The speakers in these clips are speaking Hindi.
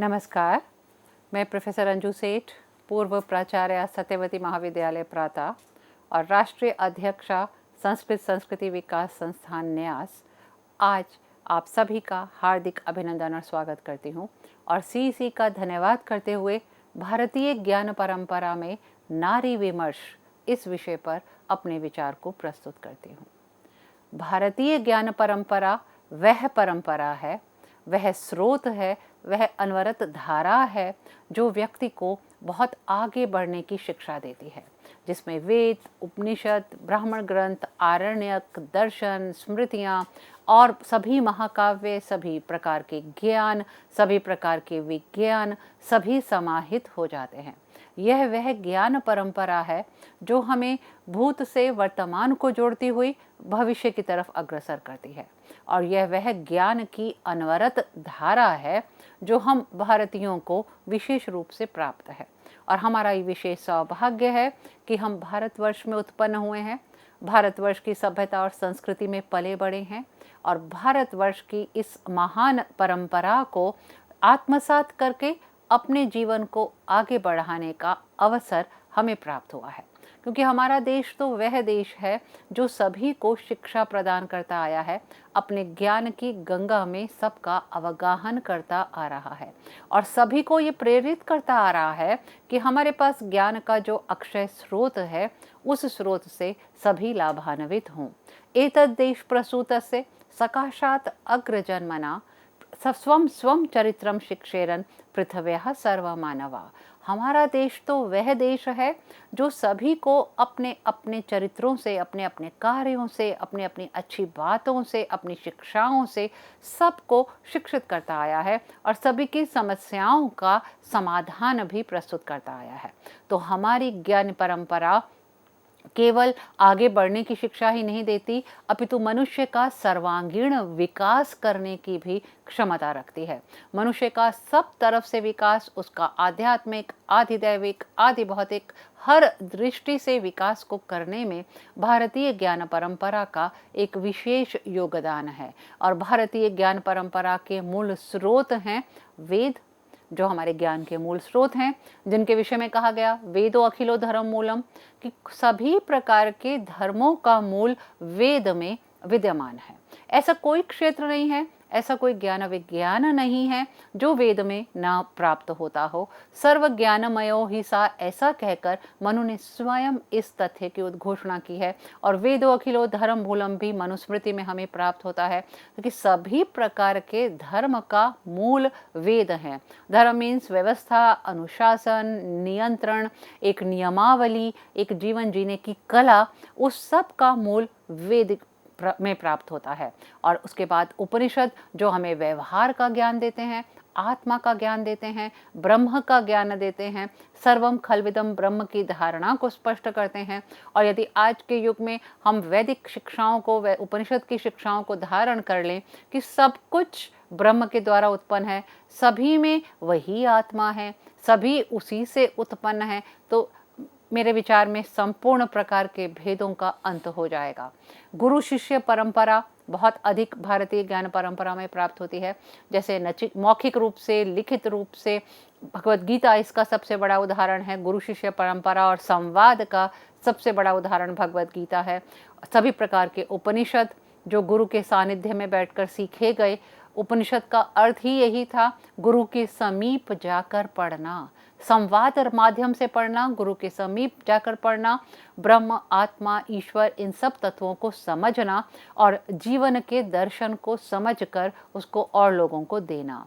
नमस्कार, मैं प्रोफेसर अंजू सेठ, पूर्व प्राचार्य सत्यवती महाविद्यालय प्राता और राष्ट्रीय अध्यक्षा संस्कृत संस्कृति विकास संस्थान न्यास आज आप सभी का हार्दिक अभिनंदन और स्वागत करती हूँ और सीईसी का धन्यवाद करते हुए भारतीय ज्ञान परंपरा में नारी विमर्श इस विषय पर अपने विचार को प्रस्तुत करती हूँ। भारतीय ज्ञान परंपरा वह परंपरा है, वह स्रोत है, वह अनवरत धारा है जो व्यक्ति को बहुत आगे बढ़ने की शिक्षा देती है, जिसमें वेद, उपनिषद, ब्राह्मण ग्रंथ, आरण्यक, दर्शन, स्मृतियाँ और सभी महाकाव्य, सभी प्रकार के ज्ञान, सभी प्रकार के विज्ञान सभी समाहित हो जाते हैं। यह वह ज्ञान परंपरा है जो हमें भूत से वर्तमान को जोड़ती हुई भविष्य की तरफ अग्रसर करती है और यह वह ज्ञान की अनवरत धारा है जो हम भारतीयों को विशेष रूप से प्राप्त है। और हमारा ये विशेष सौभाग्य है कि हम भारतवर्ष में उत्पन्न हुए हैं, भारतवर्ष की सभ्यता और संस्कृति में पले बड़े हैं और भारतवर्ष की इस महान परंपरा को आत्मसात करके अपने जीवन को आगे बढ़ाने का अवसर हमें प्राप्त हुआ है, क्योंकि हमारा देश तो वह देश है जो सभी को शिक्षा प्रदान करता आया है, अपने ज्ञान की गंगा में सबका अवगाहन करता आ रहा है और सभी को ये प्रेरित करता आ रहा है कि हमारे पास ज्ञान का जो अक्षय स्रोत है उस स्रोत से सभी लाभान्वित हों। एतद् देश प्रसूतस्य सकाशात् अग्रजन्मना स्वं स्वं चरित्रम शिक्षेरन पृथ्व्याः सर्वमानवा। हमारा देश तो वह देश है जो सभी को अपने अपने चरित्रों से, अपने अपने कार्यों से, अपनी अपनी अच्छी बातों से, अपनी शिक्षाओं से सबको शिक्षित करता आया है और सभी की समस्याओं का समाधान भी प्रस्तुत करता आया है। तो हमारी ज्ञान परंपरा केवल आगे बढ़ने की शिक्षा ही नहीं देती, अपितु मनुष्य का सर्वांगीण विकास करने की भी क्षमता रखती है। मनुष्य का सब तरफ से विकास, उसका आध्यात्मिक, आधिदैविक, आदि भौतिक हर दृष्टि से विकास को करने में भारतीय ज्ञान परंपरा का एक विशेष योगदान है। और भारतीय ज्ञान परंपरा के मूल स्रोत हैं वेद, जो हमारे ज्ञान के मूल स्रोत हैं, जिनके विषय में कहा गया वेदो अखिलो धर्म मूलम, कि सभी प्रकार के धर्मों का मूल वेद में विद्यमान है। ऐसा कोई क्षेत्र नहीं है, ऐसा कोई ज्ञान विज्ञान नहीं है जो वेद में न प्राप्त होता हो। सर्व ज्ञानमयो ही सा, ऐसा कहकर मनु ने स्वयं इस तथ्य की उद्घोषणा की है और वेदो अखिलो धर्म मूलम भी मनुस्मृति में हमें प्राप्त होता है, क्योंकि सभी प्रकार के धर्म का मूल वेद है। धर्म मीन्स व्यवस्था, अनुशासन, नियंत्रण, एक नियमावली, एक जीवन जीने की कला, उस सब का मूल वेद में प्राप्त होता है। और उसके बाद उपनिषद जो हमें व्यवहार का ज्ञान देते हैं, आत्मा का ज्ञान देते हैं, ब्रह्म का ज्ञान देते हैं, सर्वम खलविदम ब्रह्म की धारणा को स्पष्ट करते हैं। और यदि आज के युग में हम वैदिक शिक्षाओं को, उपनिषद की शिक्षाओं को धारण कर लें कि सब कुछ ब्रह्म के द्वारा उत्पन्न है, सभी में वही आत्मा है, सभी उसी से उत्पन्न है, तो मेरे विचार में संपूर्ण प्रकार के भेदों का अंत हो जाएगा। गुरु शिष्य परंपरा बहुत अधिक भारतीय ज्ञान परंपरा में प्राप्त होती है, जैसे मौखिक रूप से, लिखित रूप से। भगवद गीता इसका सबसे बड़ा उदाहरण है। गुरु शिष्य परंपरा और संवाद का सबसे बड़ा उदाहरण भगवद गीता है। सभी प्रकार के उपनिषद जो गुरु के सानिध्य में बैठकर सीखे गए, उपनिषद का अर्थ ही यही था, गुरु के समीप जाकर पढ़ना, संवाद और माध्यम से पढ़ना, गुरु के समीप जाकर पढ़ना, ब्रह्म, आत्मा, ईश्वर, इन सब तत्वों को समझना और जीवन के दर्शन को समझकर उसको और लोगों को देना।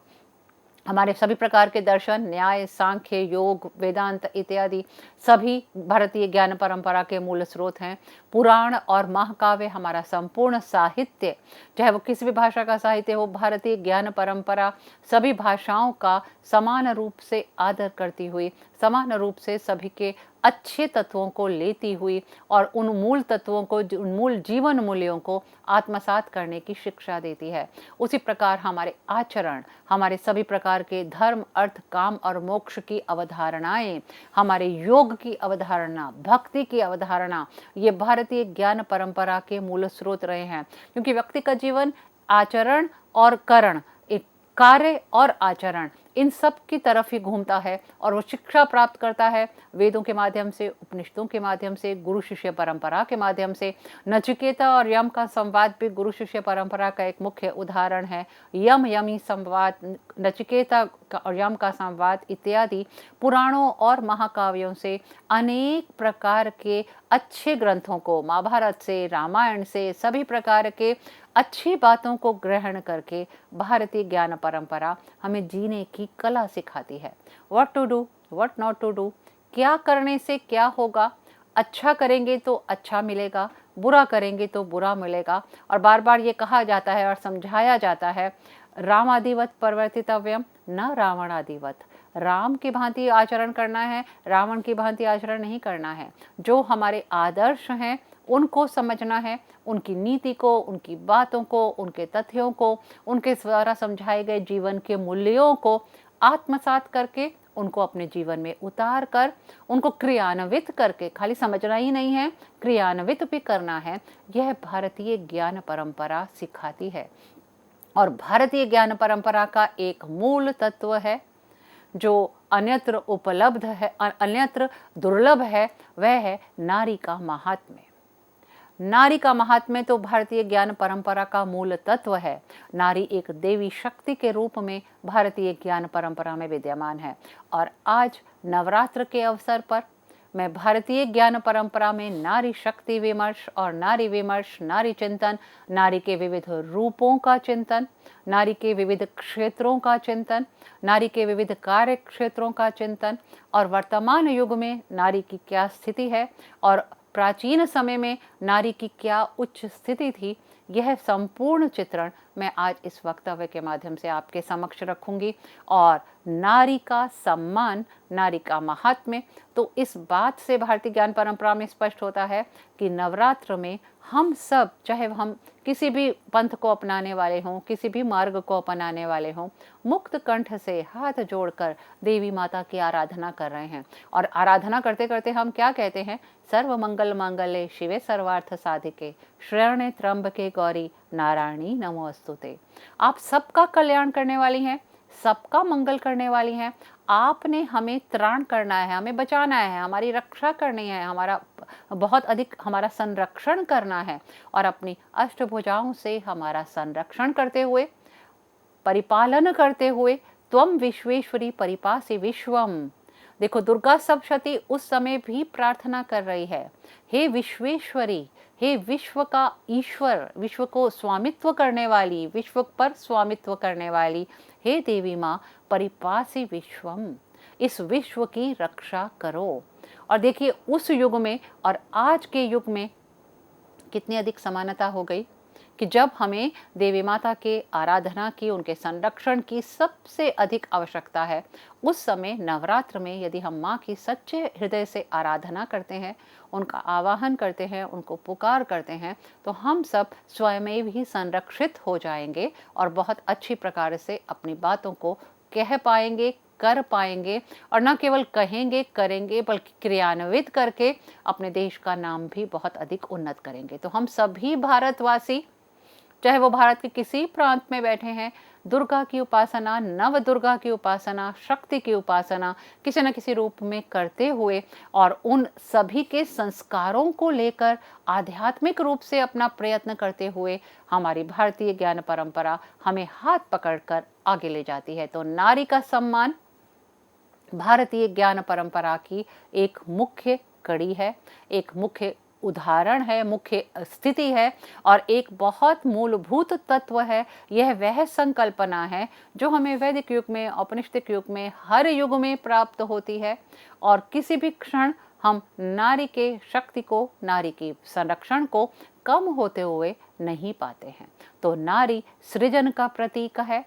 हमारे सभी प्रकार के दर्शन, न्याय, सांख्य, योग, वेदांत इत्यादि सभी भारतीय ज्ञान परंपरा के मूल स्रोत हैं। पुराण और महाकाव्य हमारा संपूर्ण साहित्य, चाहे वो किसी भी भाषा का साहित्य हो, भारतीय ज्ञान परंपरा सभी भाषाओं का समान रूप से आदर करती हुई, समान रूप से सभी के अच्छे तत्वों को लेती हुई और उन मूल तत्वों को, उन मूल जीवन मूल्यों को आत्मसात करने की शिक्षा देती है। उसी प्रकार हमारे आचरण, हमारे सभी प्रकार के धर्म, अर्थ, काम और मोक्ष की अवधारणाएं, हमारे योग की अवधारणा, भक्ति की अवधारणा, ये भारतीय ज्ञान परंपरा के मूल स्रोत रहे हैं। क्योंकि व्यक्ति का जीवन आचरण और करण, एक कार्य और आचरण, इन सब की तरफ ही घूमता है और वो शिक्षा प्राप्त करता है वेदों के माध्यम से, उपनिषदों के माध्यम से, गुरु शिष्य परंपरा के माध्यम से। नचिकेता और यम का संवाद भी गुरु शिष्य परंपरा का एक मुख्य उदाहरण है। यम यमी संवाद, नचिकेता और यम का संवाद इत्यादि पुराणों और महाकाव्यों से अनेक प्रकार के अच्छे ग्रंथों को, महाभारत से, रामायण से, सभी प्रकार के अच्छी बातों को ग्रहण करके भारतीय ज्ञान परंपरा हमें जीने की कला सिखाती है। What to do, what not to do, क्या करने से क्या होगा, अच्छा करेंगे तो अच्छा मिलेगा, बुरा करेंगे तो बुरा मिलेगा। और बार बार ये कहा जाता है और समझाया जाता है, रामादिवत परिवर्तितव्यम न रावणादिवत। राम की भांति आचरण करना है, रावण की भांति आचरण नहीं करना है। जो हमारे आदर्श हैं उनको समझना है, उनकी नीति को, उनकी बातों को, उनके तथ्यों को, उनके द्वारा समझाए गए जीवन के मूल्यों को आत्मसात करके उनको अपने जीवन में उतार कर उनको क्रियान्वित करके, खाली समझना ही नहीं है, क्रियान्वित भी करना है। यह भारतीय ज्ञान परंपरा सिखाती है। और भारतीय ज्ञान परंपरा का एक मूल तत्व है जो अन्यत्र उपलब्ध है, अन्यत्र दुर्लभ है, वह है नारी का महात्म्य। नारी का महात्म्य तो भारतीय ज्ञान परंपरा का मूल तत्व है। नारी एक देवी शक्ति के रूप में भारतीय ज्ञान परंपरा में विद्यमान है। और आज नवरात्र के अवसर पर मैं भारतीय ज्ञान परंपरा में नारी शक्ति विमर्श और नारी विमर्श, नारी चिंतन, नारी के विविध रूपों का चिंतन, नारी के विविध क्षेत्रों का चिंतन, नारी के विविध कार्य क्षेत्रों का चिंतन और वर्तमान युग में नारी की क्या स्थिति है और प्राचीन समय में नारी की क्या उच्च स्थिति थी, यह संपूर्ण चित्रण मैं आज इस वक्तव्य के माध्यम से आपके समक्ष रखूंगी। और नारी का सम्मान, नारी का महात्म्य तो इस बात से भारतीय ज्ञान परंपरा में स्पष्ट होता है कि नवरात्र में हम सब, चाहे हम किसी भी पंथ को अपनाने वाले हों, किसी भी मार्ग को अपनाने वाले हों, मुक्त कंठ से हाथ जोड़कर देवी माता की आराधना कर रहे हैं। और आराधना करते करते हम क्या कहते हैं, सर्व मंगल मांगल्ये शिवे सर्वार्थ साधिके शरण्ये त्र्यंबके गौरी नारायणी नमोस्तुते। आप सबका कल्याण करने वाली हैं, सबका मंगल करने वाली हैं। आपने हमें त्राण करना है, हमें बचाना है, हमारी रक्षा करनी है, हमारा बहुत अधिक हमारा संरक्षण करना है और अपनी अष्टभुजाओं से हमारा संरक्षण करते हुए, परिपालन करते हुए, त्वम विश्वेश्वरी परिपासि विश्वम। देखो, दुर्गा सप्तशती उस समय भी प्रार्थना कर रही है, हे विश्वेश्वरी, हे विश्व का ईश्वर, विश्व को स्वामित्व करने वाली, विश्व पर स्वामित्व करने वाली, हे देवी माँ परिपासि विश्वम, इस विश्व की रक्षा करो। और देखिए, उस युग में और आज के युग में कितनी अधिक समानता हो गई कि जब हमें देवी माता के आराधना की, उनके संरक्षण की सबसे अधिक आवश्यकता है, उस समय नवरात्र में यदि हम माँ की सच्चे हृदय से आराधना करते हैं, उनका आवाहन करते हैं, उनको पुकार करते हैं, तो हम सब स्वयं ही संरक्षित हो जाएंगे और बहुत अच्छी प्रकार से अपनी बातों को कह पाएंगे, कर पाएंगे। और न केवल कहेंगे, करेंगे, बल्कि क्रियान्वित करके अपने देश का नाम भी बहुत अधिक उन्नत करेंगे। तो हम सभी भारतवासी, चाहे वो भारत के किसी प्रांत में बैठे हैं, दुर्गा की उपासना, नव दुर्गा की उपासना, शक्ति की उपासना किसी न किसी रूप में करते हुए और उन सभी के संस्कारों को लेकर आध्यात्मिक रूप से अपना प्रयत्न करते हुए हमारी भारतीय ज्ञान परंपरा हमें हाथ पकड़कर आगे ले जाती है। तो नारी का सम्मान भारतीय ज्ञान परंपरा की एक मुख्य कड़ी है, एक मुख्य उदाहरण है, मुख्य स्थिति है और एक बहुत मूलभूत तत्व है। यह वह संकल्पना है जो हमें वैदिक युग में, औपनिषदिक युग में, हर युग में प्राप्त होती है और किसी भी क्षण हम नारी के शक्ति को, नारी की संरक्षण को कम होते हुए नहीं पाते हैं। तो नारी सृजन का प्रतीक है,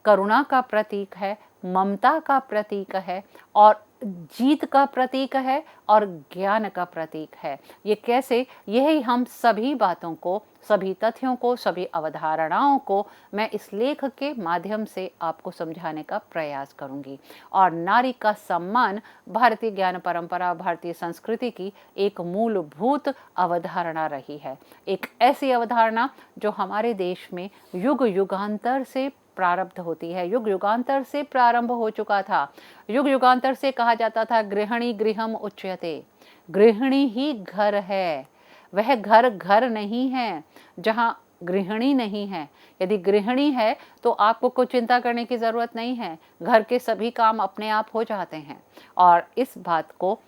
करुणा का प्रतीक है, ममता का प्रतीक है और जीत का प्रतीक है और ज्ञान का प्रतीक है। ये कैसे? यही हम सभी बातों को, सभी तथ्यों को, सभी अवधारणाओं को मैं इस लेख के माध्यम से आपको समझाने का प्रयास करूंगी। और नारी का सम्मान भारतीय ज्ञान परंपरा, भारतीय संस्कृति की एक मूलभूत अवधारणा रही है। एक ऐसी अवधारणा जो हमारे देश में युग युगांतर से प्रारब्ध होती है, युग युगांतर से प्रारंभ हो चुका था। युग युगांतर से कहा जाता था गृहिणी गृहम उच्यते, गृहिणी ही घर है। वह घर घर नहीं है जहाँ गृहिणी नहीं है। यदि गृहिणी है तो आपको कुछ चिंता करने की ज़रूरत नहीं है, घर के सभी काम अपने आप हो जाते हैं। और इस बात को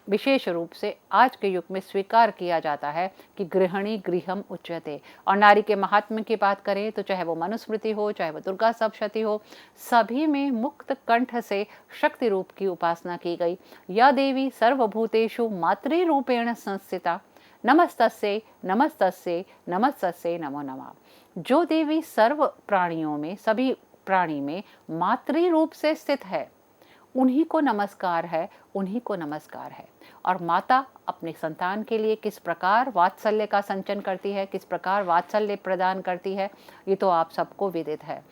विशेष रूप से आज के युग में स्वीकार किया जाता है कि गृहिणी गृहम उच्यते। और नारी के महात्म्य की बात करें तो चाहे वो मनुस्मृति हो, चाहे वो दुर्गा सप्तशती हो, सभी में मुक्त कंठ से शक्ति रूप की उपासना की गई। या देवी सर्वभूतेषु मातृरूपेण संस्थिता, नमस्तस्यै नमस्तस्यै नमस्तस्यै नमो नमः। जो देवी सर्व प्राणियों में, सभी प्राणी में मातृ रूप से स्थित है, उन्हीं को नमस्कार है, उन्हीं को नमस्कार है। और माता अपने संतान के लिए किस प्रकार वात्सल्य का संचन करती है, किस प्रकार वात्सल्य प्रदान करती है, ये तो आप सबको विदित है।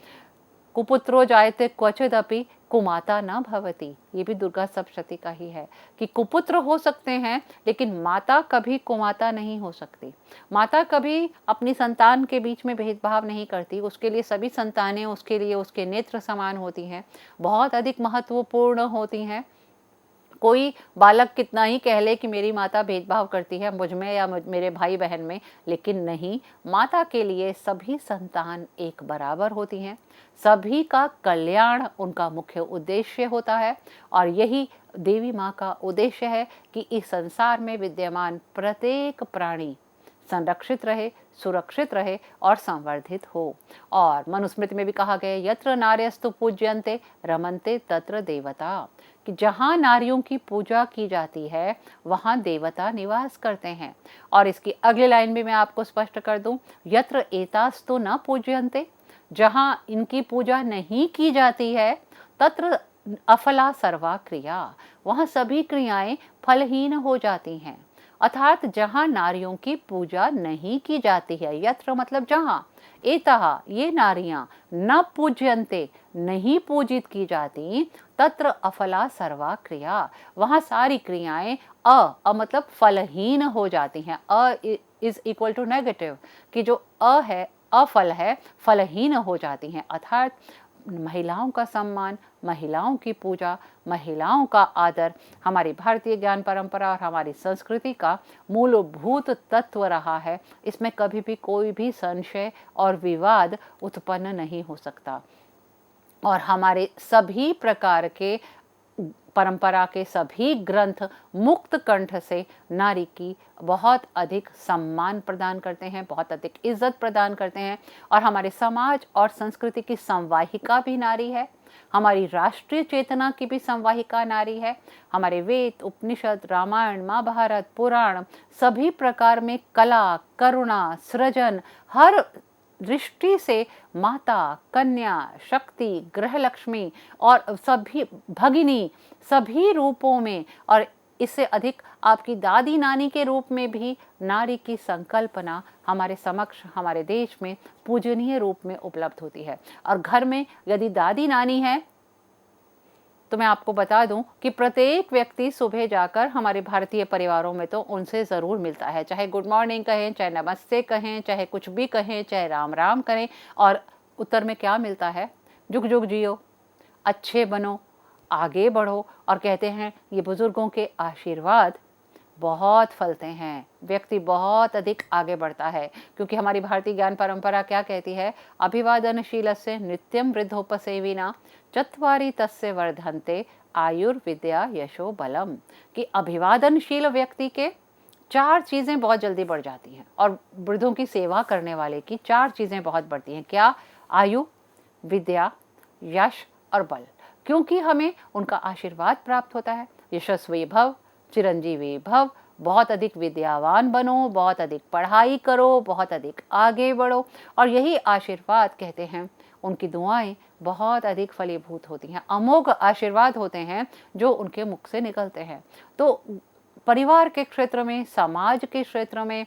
कुपुत्रो जायते क्वचिदपि कुमाता न भवति, ये भी दुर्गा सप्तशती का ही है कि कुपुत्र हो सकते हैं लेकिन माता कभी कुमाता नहीं हो सकती। माता कभी अपनी संतान के बीच में भेदभाव नहीं करती, उसके लिए सभी संतानें उसके लिए उसके नेत्र समान होती हैं, बहुत अधिक महत्वपूर्ण होती हैं। कोई बालक कितना ही कह ले कि मेरी माता भेदभाव करती है मुझ में या मेरे भाई बहन में, लेकिन नहीं, माता के लिए सभी संतान एक बराबर होती हैं। सभी का कल्याण उनका मुख्य उद्देश्य होता है और यही देवी माँ का उद्देश्य है कि इस संसार में विद्यमान प्रत्येक प्राणी संरक्षित रहे, सुरक्षित रहे और संवर्धित हो। और मनुस्मृति में भी कहा गया यत्र नार्यस्तु पूज्यन्ते रमन्ते तत्र देवता, कि जहाँ नारियों की पूजा की जाती है वहाँ देवता निवास करते हैं। और इसकी अगली लाइन भी मैं आपको स्पष्ट कर दूं, यत्र एतास्तु न पूज्यन्ते, जहाँ इनकी पूजा नहीं की जाती है, तत्र अफला सर्वा क्रिया, वहाँ सभी क्रियाएं फलहीन हो जाती हैं। अर्थात जहाँ नारियों की पूजा नहीं की जाती है, यत्र मतलब जहाँ, एतः ये नारियां न पूज्यन्ते नहीं पूजित की जाती, तत्र अफला सर्वा क्रिया, वहाँ सारी क्रियाएं अ मतलब फलहीन हो जाती हैं। A is equal to negative, कि जो अ है, अफल है, फलहीन हो जाती हैं। अर्थात महिलाओं का सम्मान, महिलाओं की पूजा, महिलाओं का आदर हमारी भारतीय ज्ञान परंपरा और हमारी संस्कृति का मूलभूत तत्व रहा है। इसमें कभी भी कोई भी संशय और विवाद उत्पन्न नहीं हो सकता। और हमारे सभी प्रकार के परंपरा के सभी ग्रंथ मुक्त कंठ से नारी की बहुत अधिक सम्मान प्रदान करते हैं, बहुत अधिक इज्जत प्रदान करते हैं। और हमारे समाज और संस्कृति की संवाहिका भी नारी है, हमारी राष्ट्रीय चेतना की भी संवाहिका नारी है। हमारे वेद, उपनिषद, रामायण, महाभारत, पुराण, सभी प्रकार में कला, करुणा, सृजन, हर दृष्टि से माता, कन्या, शक्ति, गृहलक्ष्मी और सभी भगिनी, सभी रूपों में, और इससे अधिक आपकी दादी नानी के रूप में भी नारी की संकल्पना हमारे समक्ष, हमारे देश में पूजनीय रूप में उपलब्ध होती है। और घर में यदि दादी नानी है तो मैं आपको बता दूं कि प्रत्येक व्यक्ति सुबह जाकर हमारे भारतीय परिवारों में तो उनसे ज़रूर मिलता है, चाहे गुड मॉर्निंग कहें, चाहे नमस्ते कहें, चाहे कुछ भी कहें, चाहे राम राम करें, और उत्तर में क्या मिलता है, जुग जुग जियो, अच्छे बनो, आगे बढ़ो। और कहते हैं ये बुजुर्गों के आशीर्वाद बहुत फलते हैं, व्यक्ति बहुत अधिक आगे बढ़ता है। क्योंकि हमारी भारतीय ज्ञान परंपरा क्या कहती है, अभिवादनशीलस्य नित्यं वृद्धोपसेविना चत्वारि तस्य वर्धन्ते आयुर्विद्या यशो बलम, कि अभिवादनशील व्यक्ति के 4 चीज़ें बहुत जल्दी बढ़ जाती हैं और वृद्धों की सेवा करने वाले की 4 चीज़ें बहुत बढ़ती हैं। क्या? आयु, विद्या, यश और बल। क्योंकि हमें उनका आशीर्वाद प्राप्त होता है। यशस्वी भव, चिरंजीवी भव, बहुत अधिक विद्यावान बनो, बहुत अधिक पढ़ाई करो, बहुत अधिक आगे बढ़ो। और यही आशीर्वाद कहते हैं, उनकी दुआएं बहुत अधिक फलीभूत होती हैं, अमोघ आशीर्वाद होते हैं जो उनके मुख से निकलते हैं। तो परिवार के क्षेत्र में, समाज के क्षेत्र में,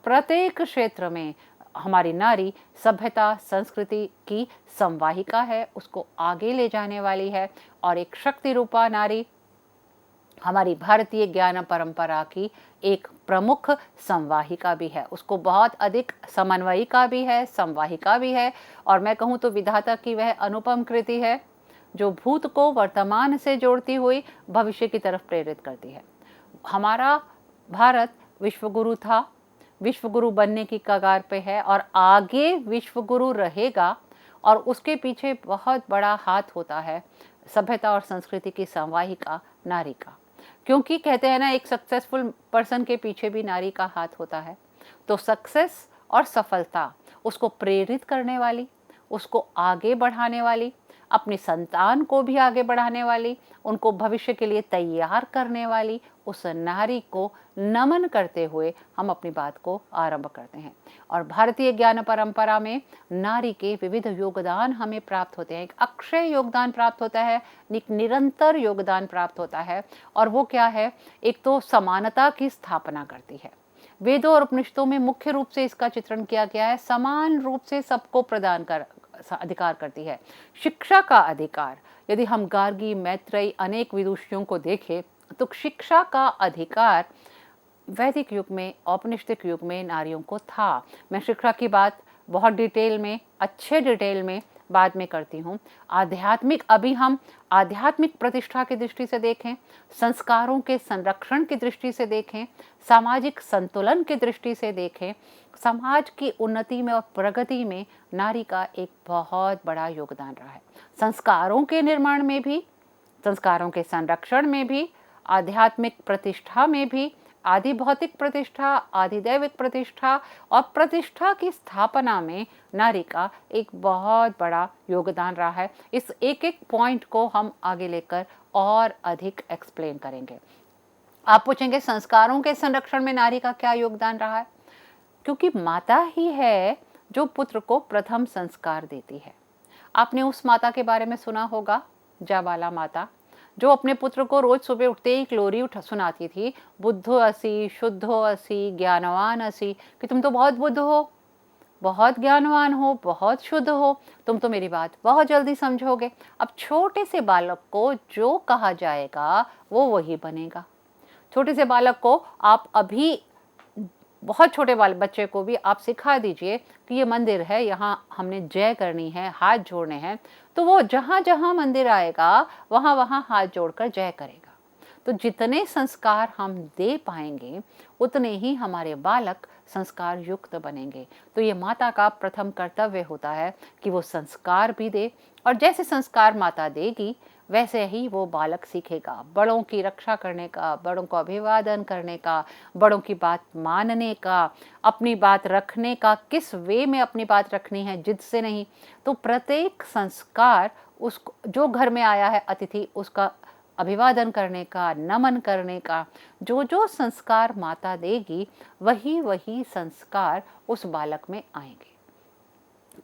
प्रत्येक क्षेत्र में हमारी नारी सभ्यता, संस्कृति की संवाहिका है, उसको आगे ले जाने वाली है। और एक शक्ति रूपा नारी हमारी भारतीय ज्ञान परंपरा की एक प्रमुख संवाहिका भी है, उसको बहुत अधिक समन्वयिका भी है, संवाहिका भी है, और मैं कहूँ तो विधाता की वह अनुपम कृति है जो भूत को वर्तमान से जोड़ती हुई भविष्य की तरफ प्रेरित करती है। हमारा भारत विश्वगुरु था, विश्वगुरु बनने की कगार पे है और आगे विश्वगुरु रहेगा, और उसके पीछे बहुत बड़ा हाथ होता है सभ्यता और संस्कृति की संवाहिका नारी का। क्योंकि कहते हैं ना, एक सक्सेसफुल पर्सन के पीछे भी नारी का हाथ होता है। तो सक्सेस और सफलता उसको प्रेरित करने वाली, उसको आगे बढ़ाने वाली, अपनी संतान को भी आगे बढ़ाने वाली, उनको भविष्य के लिए तैयार करने वाली उस नारी को नमन करते हुए हम अपनी बात को आरंभ करते हैं। और भारतीय ज्ञान परंपरा में नारी के विविध योगदान हमें प्राप्त होते हैं। एक अक्षय योगदान प्राप्त होता है, एक निरंतर योगदान प्राप्त होता है, और वो क्या है? एक तो समानता की स्थापना करती है। वेदों और उपनिषदों में मुख्य रूप से इसका चित्रण किया गया है, समान रूप से सबको प्रदान कर अधिकार करती है। शिक्षा का अधिकार, यदि हम गार्गी, मैत्रेयी, अनेक विदुषियों को देखें तो शिक्षा का अधिकार वैदिक युग में, औपनिषदिक युग में नारियों को था। मैं शिक्षा की बात बहुत डिटेल में, अच्छे डिटेल में बाद में करती हूँ। आध्यात्मिक, अभी हम आध्यात्मिक प्रतिष्ठा की दृष्टि से देखें, संस्कारों के संरक्षण की दृष्टि से देखें, सामाजिक संतुलन की दृष्टि से देखें, समाज की उन्नति में और प्रगति में नारी का एक बहुत बड़ा योगदान रहा है। संस्कारों के निर्माण में भी, संस्कारों के संरक्षण में भी, आध्यात्मिक प्रतिष्ठा में भी, आदि भौतिक प्रतिष्ठा, आधिदैविक प्रतिष्ठा और प्रतिष्ठा की स्थापना में नारी का एक बहुत बड़ा योगदान रहा है। इस एक एक पॉइंट को हम आगे लेकर और अधिक एक्सप्लेन करेंगे। आप पूछेंगे संस्कारों के संरक्षण में नारी का क्या योगदान रहा है? क्योंकि माता ही है जो पुत्र को प्रथम संस्कार देती है। आपने उस माता के बारे में सुना होगा, जाबाला माता, जो अपने पुत्र को रोज सुबह उठते ही लोरी सुनाती थी, बुद्धो असि, शुद्धो असि, ज्ञानवान असि, कि तुम तो बहुत बुद्ध हो, बहुत ज्ञानवान हो, बहुत शुद्ध हो, तुम तो मेरी बात बहुत जल्दी समझोगे। अब छोटे से बालक को जो कहा जाएगा वो वही बनेगा। छोटे से बालक को आप अभी, बहुत छोटे वाले बच्चे को भी आप सिखा दीजिए कि ये मंदिर है, यहाँ हमने जय करनी है, हाथ जोड़ने हैं, तो वो जहाँ जहाँ मंदिर आएगा वहाँ वहाँ हाथ जोड़कर जय करेगा। तो जितने संस्कार हम दे पाएंगे उतने ही हमारे बालक संस्कार युक्त बनेंगे। तो ये माता का प्रथम कर्तव्य होता है कि वो संस्कार भी दे, और जैसे संस्कार माता देगी वैसे ही वो बालक सीखेगा बड़ों की रक्षा करने का, बड़ों को अभिवादन करने का, बड़ों की बात मानने का, अपनी बात रखने का, किस वे में अपनी बात रखनी है, जिद से नहीं। तो प्रत्येक संस्कार, उसको जो घर में आया है अतिथि, उसका अभिवादन करने का, नमन करने का, जो जो संस्कार माता देगी वही वही संस्कार उस बालक में आएंगे।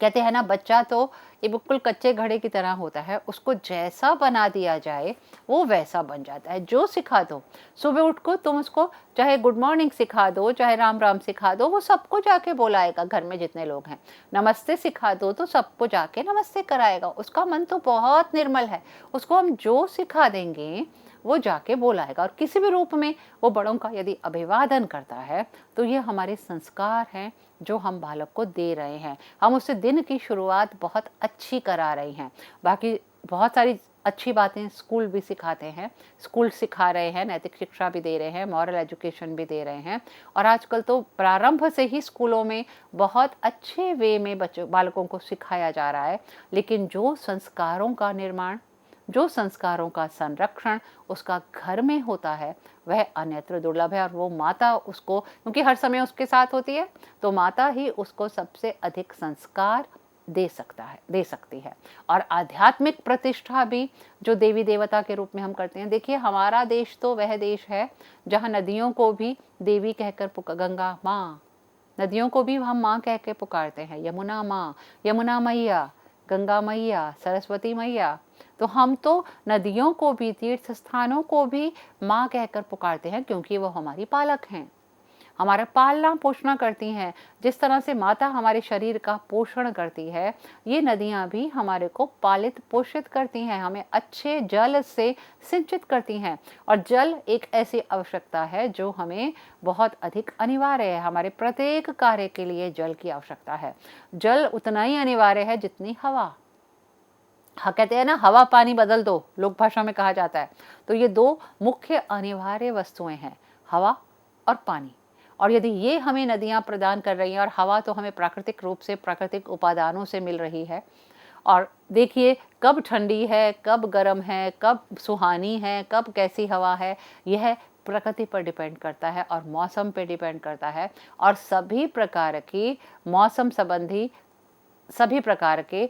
कहते हैं ना, बच्चा तो ये बिल्कुल कच्चे घड़े की तरह होता है, उसको जैसा बना दिया जाए वो वैसा बन जाता है। जो सिखा दो, सुबह उठ को तुम उसको चाहे गुड मॉर्निंग सिखा दो, चाहे राम राम सिखा दो, वो सबको जाके बुलाएगा। घर में जितने लोग हैं, नमस्ते सिखा दो तो सबको जाके नमस्ते कराएगा। उसका मन तो बहुत निर्मल है, उसको हम जो सिखा देंगे वो जाके बोलाएगा। और किसी भी रूप में वो बड़ों का यदि अभिवादन करता है तो ये हमारे संस्कार हैं जो हम बालक को दे रहे हैं। हम उससे दिन की शुरुआत बहुत अच्छी करा रहे हैं। बाकी बहुत सारी अच्छी बातें स्कूल भी सिखाते हैं, स्कूल सिखा रहे हैं, नैतिक शिक्षा भी दे रहे हैं, मॉरल एजुकेशन भी दे रहे हैं। और आजकल तो प्रारंभ से ही स्कूलों में बहुत अच्छे वे में बच्चों बालकों को सिखाया जा रहा है। लेकिन जो संस्कारों का निर्माण, जो संस्कारों का संरक्षण उसका घर में होता है वह अन्यत्र दुर्लभ है। और वो माता उसको, क्योंकि हर समय उसके साथ होती है, तो माता ही उसको सबसे अधिक संस्कार दे सकती है। और आध्यात्मिक प्रतिष्ठा भी जो देवी देवता के रूप में हम करते हैं। देखिए, हमारा देश तो वह देश है जहाँ नदियों को भी देवी कहकर गंगा माँ, नदियों को भी हम माँ कह के पुकारते हैं, यमुना माँ, यमुना मैया, गंगा मैया, सरस्वती मैया। तो हम तो नदियों को भी, तीर्थ स्थानों को भी माँ कहकर पुकारते हैं, क्योंकि वो हमारी पालक हैं। हमारा पालना पोषण करती हैं। जिस तरह से माता हमारे शरीर का पोषण करती है, ये नदियाँ भी हमारे को पालित पोषित करती हैं, हमें अच्छे जल से सिंचित करती हैं। और जल एक ऐसी आवश्यकता है जो हमें बहुत अधिक अनिवार्य है। हमारे प्रत्येक कार्य के लिए जल की आवश्यकता है। जल उतना ही अनिवार्य है जितनी हवा। हाँ, कहते हैं ना, हवा पानी बदल दो, लोक भाषा में कहा जाता है। तो ये दो मुख्य अनिवार्य वस्तुएं हैं, हवा और पानी। और यदि ये हमें नदियाँ प्रदान कर रही हैं, और हवा तो हमें प्राकृतिक रूप से प्राकृतिक उपादानों से मिल रही है। और देखिए कब ठंडी है, कब गर्म है, कब सुहानी है, कब कैसी हवा है, यह प्रकृति पर डिपेंड करता है और मौसम पे डिपेंड करता है। और सभी प्रकार की मौसम संबंधी सभी प्रकार के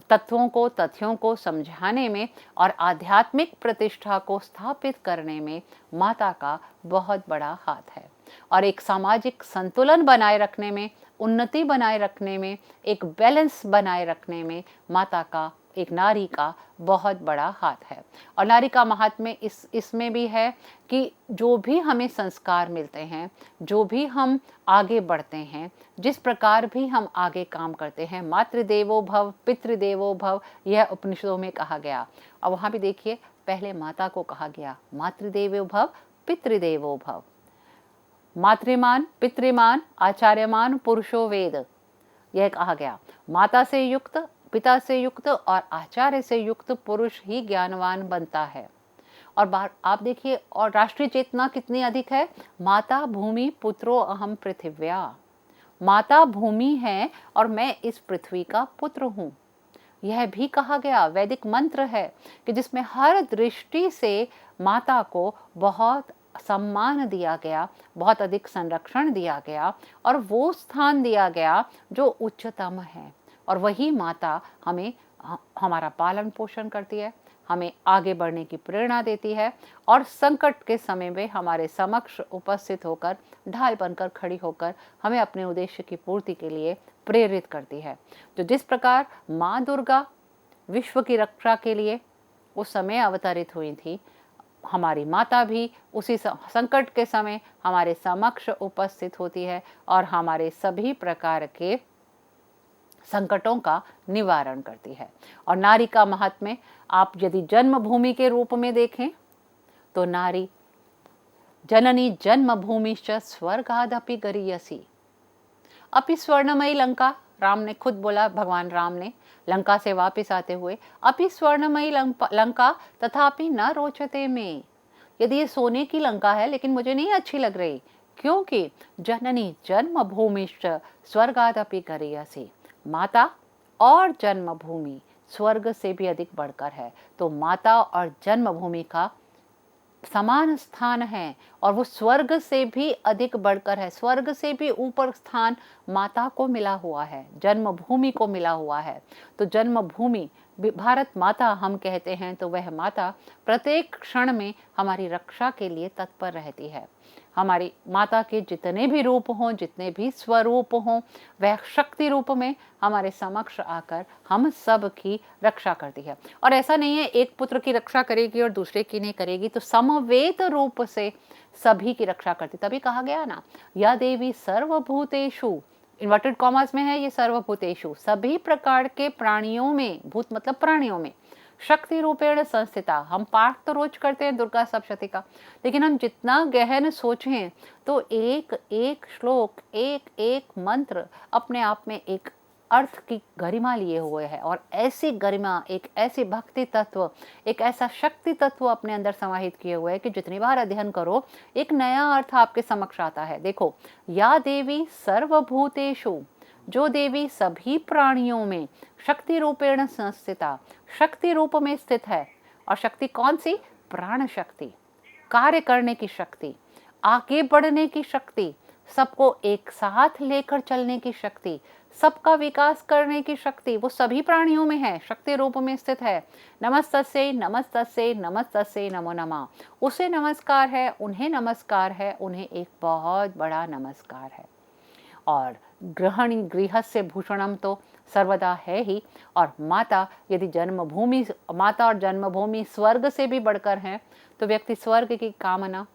तत्वों को, तथ्यों को समझाने में और आध्यात्मिक प्रतिष्ठा को स्थापित करने में माता का बहुत बड़ा हाथ है। और एक सामाजिक संतुलन बनाए रखने में, उन्नति बनाए रखने में, एक बैलेंस बनाए रखने में माता का, एक नारी का बहुत बड़ा हाथ है। और नारी का महात्म्य इसमें भी है कि जो भी हमें संस्कार मिलते हैं, जो भी हम आगे बढ़ते हैं, जिस प्रकार भी हम आगे काम करते हैं, मातृदेवो भव पितृदेवो भव, यह उपनिषदों में कहा गया। और वहाँ भी देखिए पहले माता को कहा गया मातृदेवो भव पितृदेवो भव। मातृमान पितृमान आचार्यमान पुरुषो वेद, यह कहा गया। माता से युक्त, पिता से युक्त और आचार्य से युक्त पुरुष ही ज्ञानवान बनता है। और बार आप देखिए, और राष्ट्रीय चेतना कितनी अधिक है, माता भूमि पुत्रो अहम पृथिव्या। माता भूमि है और मैं इस पृथ्वी का पुत्र हूँ। यह भी कहा गया, वैदिक मंत्र है कि जिसमें हर दृष्टि से माता को बहुत सम्मान दिया गया, बहुत अधिक संरक्षण दिया गया और वो स्थान दिया गया जो उच्चतम है। और वही माता हमें हमारा पालन पोषण करती है, हमें आगे बढ़ने की प्रेरणा देती है और संकट के समय में हमारे समक्ष उपस्थित होकर, ढाल बनकर खड़ी होकर हमें अपने उद्देश्य की पूर्ति के लिए प्रेरित करती है। तो जिस प्रकार माँ दुर्गा विश्व की रक्षा के लिए उस समय अवतरित हुई थी, हमारी माता भी उसी संकट के समय हमारे समक्ष उपस्थित होती है और हमारे सभी प्रकार के संकटों का निवारण करती है। और नारी का महात्म्य आप यदि जन्मभूमि के रूप में देखें तो नारी जननी जन्मभूमिश्च स्वर्गादपि गरीयसी। अपि स्वर्णमयी लंका, राम ने खुद बोला, भगवान राम ने लंका से वापस आते हुए, अपि स्वर्णमयी लंका तथापि न रोचते में। यदि ये सोने की लंका है लेकिन मुझे नहीं अच्छी लग रही, क्योंकि जननी जन्मभूमिश्च स्वर्गादपि गरीयसी। माता और जन्मभूमि स्वर्ग से भी अधिक बढ़कर है। तो माता और जन्मभूमि का समान स्थान है और वो स्वर्ग से भी अधिक बढ़कर है। स्वर्ग से भी ऊपर स्थान माता को मिला हुआ है, जन्मभूमि को मिला हुआ है। तो जन्मभूमि भारत माता हम कहते हैं, तो वह माता प्रत्येक क्षण में हमारी रक्षा के लिए तत्पर रहती है। हमारी माता के जितने भी रूप हों, जितने भी स्वरूप हों, वह शक्ति रूप में हमारे समक्ष आकर हम सब की रक्षा करती है। और ऐसा नहीं है एक पुत्र की रक्षा करेगी और दूसरे की नहीं करेगी, तो समवेत रूप से सभी की रक्षा करती। तभी कहा गया ना, या देवी सर्वभूतेषु, इन्वर्टेड कॉमास में है ये सर्वभूतेषु, सभी प्रकार के प्राणियों में, भूत मतलब प्राणियों में, शक्ति रूपेण संस्थिता। हम पाठ तो रोज करते हैं दुर्गा सप्तशती का, लेकिन हम जितना गहन सोचें तो एक एक श्लोक, एक एक मंत्र अपने आप में एक अर्थ की गरिमा लिए हुए है। और ऐसी गरिमा, एक ऐसी भक्ति तत्व, एक ऐसा शक्ति तत्व अपने अंदर समाहित किए हुए है कि जितनी बार अध्ययन करो एक नया अर्थ आपके समक्ष आता है। देखो, या देवी सर्वभूतेषु, जो देवी सभी प्राणियों में शक्ति रूपेण संस्थिता, शक्ति रूप में स्थित है। और शक्ति कौन सी? प्राण शक्ति, कार्य करने की शक्ति, आगे बढ़ने की शक्ति, सबको एक साथ लेकर चलने की शक्ति, सबका विकास करने की शक्ति, वो सभी प्राणियों में है, शक्ति रूप में स्थित है। नमस्तस्यै नमस्तस्यै नमस्तस्यै नमो नमः, उसे नमस्कार है, उन्हें नमस्कार है, उन्हें एक बहुत बड़ा नमस्कार है। और गृहिणी गृहस्य भूषणम तो सर्वदा है ही। और माता यदि जन्मभूमि, माता और जन्मभूमि स्वर्ग से भी बढ़कर हैं, तो व्यक्ति स्वर्ग की कामना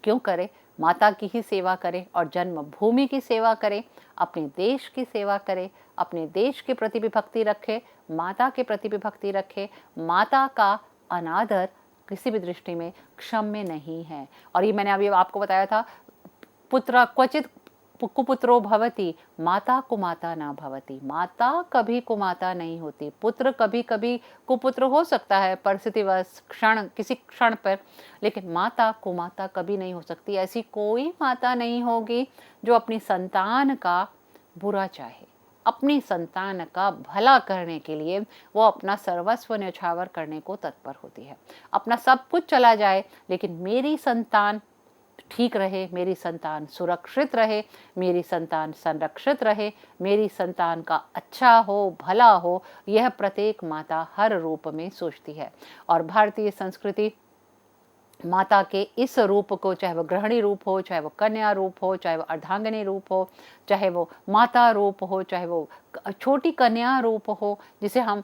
क्यों करे? माता की ही सेवा करें और जन्मभूमि की सेवा करें, अपने देश की सेवा करें, अपने देश के प्रति भी भक्ति रखें, माता के प्रति भी भक्ति रखें। माता का अनादर किसी भी दृष्टि में क्षम्य नहीं है। और ये मैंने अभी आपको बताया था, पुत्र क्वचित कुपुत्रो भवति, माता कुमाता न भवति। माता कभी कुमाता नहीं होती, पुत्र कभी कभी कुपुत्र हो सकता है परिस्थितिवश, किसी क्षण पर, लेकिन माता कुमाता कभी नहीं हो सकती। ऐसी कोई माता नहीं होगी जो अपनी संतान का बुरा चाहे। अपनी संतान का भला करने के लिए वो अपना सर्वस्व न्यौछावर करने को तत्पर होती है। अपना सब कुछ चला जाए, लेकिन मेरी संतान ठीक रहे, मेरी संतान सुरक्षित रहे, मेरी संतान संरक्षित रहे, मेरी संतान का अच्छा हो, भला हो, यह प्रत्येक माता हर रूप में सोचती है। और भारतीय संस्कृति माता के इस रूप को, चाहे वो गृहिणी रूप हो, चाहे वो कन्या रूप हो, चाहे वो अर्धांगिनी रूप हो, चाहे वो माता रूप हो, चाहे वो छोटी कन्या रूप हो, जिसे हम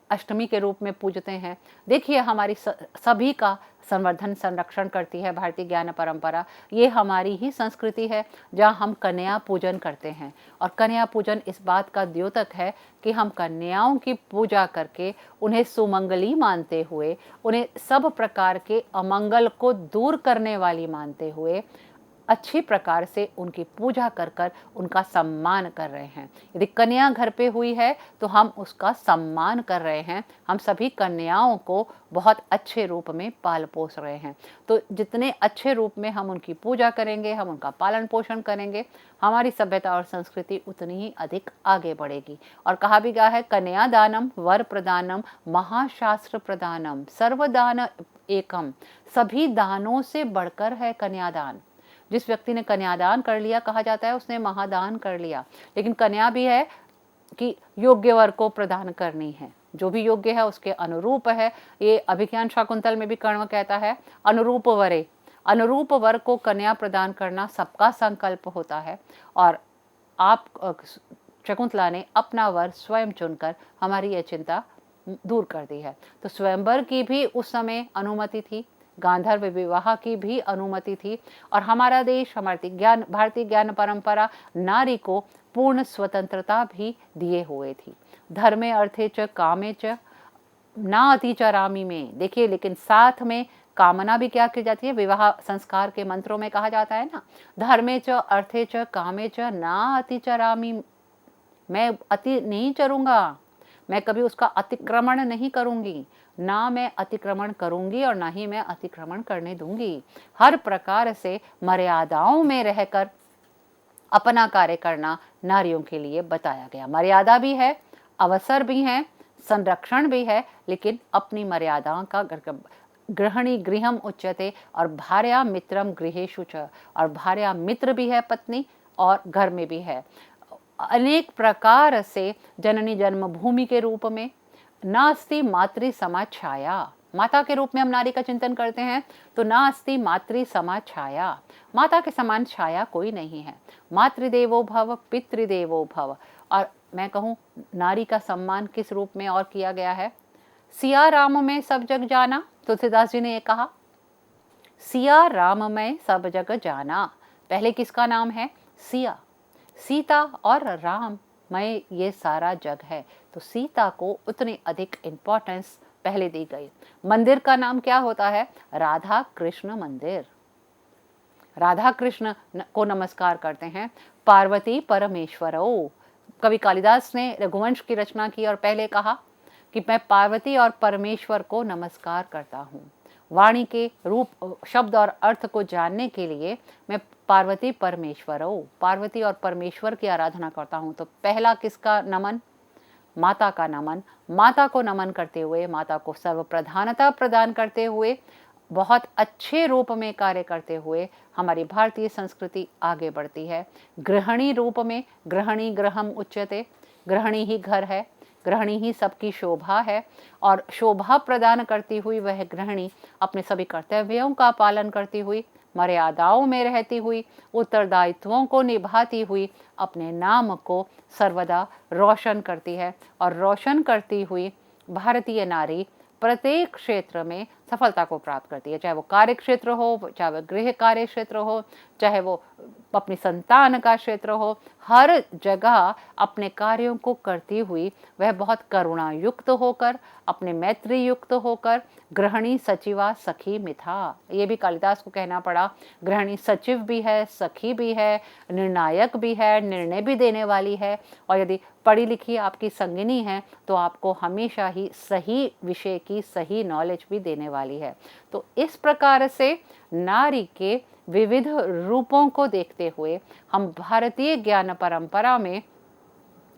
अष्टमी के रूप में पूजते हैं, देखिए हमारी सभी का संवर्धन संरक्षण करती है भारतीय ज्ञान परंपरा। ये हमारी ही संस्कृति है जहाँ हम कन्या पूजन करते हैं। और कन्या पूजन इस बात का द्योतक है कि हम कन्याओं की पूजा करके उन्हें सुमंगली मानते हुए, उन्हें सब प्रकार के अमंगल को दूर करने वाली मानते हुए अच्छी प्रकार से उनकी पूजा कर कर उनका सम्मान कर रहे हैं। यदि कन्या घर पे हुई है तो हम उसका सम्मान कर रहे हैं, हम सभी कन्याओं को बहुत अच्छे रूप में पाल पोस रहे हैं। तो जितने अच्छे रूप में हम उनकी पूजा करेंगे, हम उनका पालन पोषण करेंगे, हमारी सभ्यता और संस्कृति उतनी ही अधिक आगे बढ़ेगी। और कहा भी गया है, कन्यादानम वर प्रदानम महाशास्त्र प्रदानम सर्वदान एकम। सभी दानों से बढ़कर है कन्यादान। जिस व्यक्ति ने कन्यादान कर लिया, कहा जाता है उसने महादान कर लिया। लेकिन कन्या भी है कि योग्य वर को प्रदान करनी है, जो भी योग्य है उसके अनुरूप है। ये अभिज्ञान शाकुंतल में भी कर्ण कहता है, अनुरूप वरे। अनुरूप वर को कन्या प्रदान करना सबका संकल्प होता है। और आप शकुंतला ने अपना वर स्वयं चुनकर हमारी ये चिंता दूर कर दी है। तो स्वयंवर की भी उस समय अनुमति थी, गांधर्व विवाह की भी अनुमति थी। और हमारा देश, हमारी भारतीय ज्ञान परंपरा नारी को पूर्ण स्वतंत्रता भी दिए हुए थी। धर्मे अर्थे च कामे च ना अतिचरामी में, देखिए, लेकिन साथ में कामना भी क्या की जाती है, विवाह संस्कार के मंत्रों में कहा जाता है ना, धर्मे च अर्थे च कामे च ना अतिचरामी। मैं अति नहीं चरूंगा, मैं कभी उसका अतिक्रमण नहीं करूंगी, ना मैं अतिक्रमण करूंगी और ना ही मैं अतिक्रमण करने दूंगी। हर प्रकार से मर्यादाओं में रहकर अपना कार्य करना नारियों के लिए बताया गया। मर्यादा भी है, अवसर भी है, संरक्षण भी है, लेकिन अपनी मर्यादाओं का गृहिणी गृहम उच्यते और भार्या मित्रम गृहेषु च। और भार्या मित्र भी है पत्नी और घर में भी है। अनेक प्रकार से जननी जन्मभूमि के रूप में, नास्ति मातृ समा छाया। माता के रूप में हम नारी का चिंतन करते हैं तो नास्ति मातृ समा छाया, माता के समान छाया कोई नहीं है। मातृदेवो भव पितृदेवो भव। और मैं कहूँ, नारी का सम्मान किस रूप में और किया गया है, सिया राम में सब जग जाना। तुलसीदास जी ने ये कहा, सिया राम में सब जग जाना। पहले किसका नाम है, सिया, सीता और राम में ये सारा जग है। तो सीता को उतनी अधिक इम्पोर्टेंस पहले दी गई। मंदिर का नाम क्या होता है, राधा कृष्ण मंदिर। राधा कृष्ण को नमस्कार करते हैं। पार्वती परमेश्वरो। कवि कालिदास ने रघुवंश की रचना की और पहले कहा कि मैं पार्वती और परमेश्वर को नमस्कार करता हूँ। वाणी के रूप, शब्द और अर्थ को जानने के लिए मैं पार्वती परमेश्वरो, पार्वती और परमेश्वर की आराधना करता हूँ। तो पहला किसका नमन, माता का नमन। माता को नमन करते हुए, माता को सर्वप्रधानता प्रदान करते हुए, बहुत अच्छे रूप में कार्य करते हुए हमारी भारतीय संस्कृति आगे बढ़ती है। गृहिणी रूप में, गृहिणी गृहम उच्यते, गृहिणी ही घर है, गृहिणी ही सबकी शोभा है। और शोभा प्रदान करती हुई वह गृहिणी अपने सभी कर्तव्यों का पालन करती हुई, मर्यादाओं में रहती हुई, उत्तरदायित्वों को निभाती हुई अपने नाम को सर्वदा रोशन करती है। और रोशन करती हुई भारतीय नारी प्रत्येक क्षेत्र में सफलता को प्राप्त करती है, चाहे वो कार्य क्षेत्र हो, चाहे वो गृह कार्य क्षेत्र हो, चाहे वो अपनी संतान का क्षेत्र हो, हर जगह अपने कार्यों को करती हुई वह बहुत करुणा युक्त होकर, अपने मैत्री युक्त होकर, गृहिणी सचिवा सखी मिथा, ये भी कालिदास को कहना पड़ा। गृहिणी सचिव भी है, सखी भी है, निर्णायक भी है, निर्णय भी देने वाली है, और यदि पढ़ी लिखी आपकी संगिनी है तो आपको हमेशा ही सही विषय की सही नॉलेज भी देने वाली है। तो इस प्रकार से नारी के विविध रूपों को देखते हुए हम भारतीय ज्ञान परंपरा में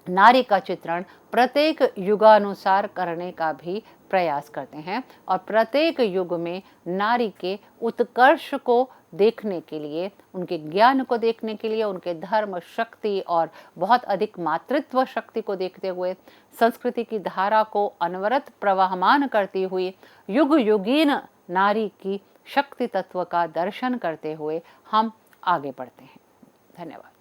नारी का चित्रण प्रत्येक युगानुसार करने का भी प्रयास करते हैं, और प्रत्येक युग में नारी के उत्कर्ष को देखने के लिए, उनके ज्ञान को देखने के लिए, उनके धर्म शक्ति और बहुत अधिक मातृत्व शक्ति को देखते हुए, संस्कृति की धारा को अनवरत प्रवाहमान करती हुई युग युगीन नारी की शक्ति तत्व का दर्शन करते हुए हम आगे बढ़ते हैं। धन्यवाद।